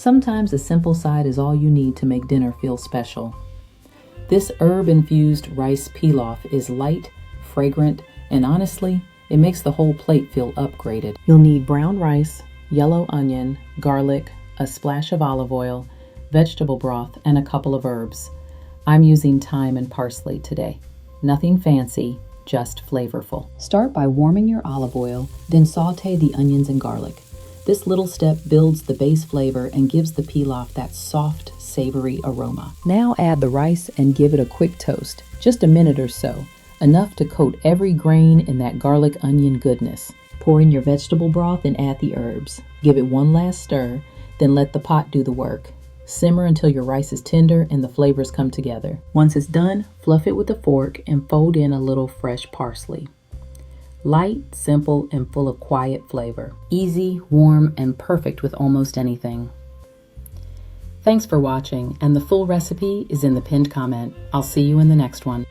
Sometimes a simple side is all you need to make dinner feel special. This herb-infused rice pilaf is light, fragrant, and honestly, it makes the whole plate feel upgraded. You'll need brown rice, yellow onion, garlic, a splash of olive oil, vegetable broth, and a couple of herbs. I'm using thyme and parsley today. Nothing fancy, just flavorful. Start by warming your olive oil, then saute the onions and garlic. This little step builds the base flavor and gives the pilaf that soft, savory aroma. Now add the rice and give it a quick toast, just a minute or so, enough to coat every grain in that garlic onion goodness. Pour in your vegetable broth and add the herbs. Give it one last stir, then let the pot do the work. Simmer until your rice is tender and the flavors come together. Once it's done, fluff it with a fork and fold in a little fresh parsley. Light, simple, and full of quiet flavor. Easy, warm, and perfect with almost anything. Thanks for watching, and the full recipe is in the pinned comment. I'll see you in the next one.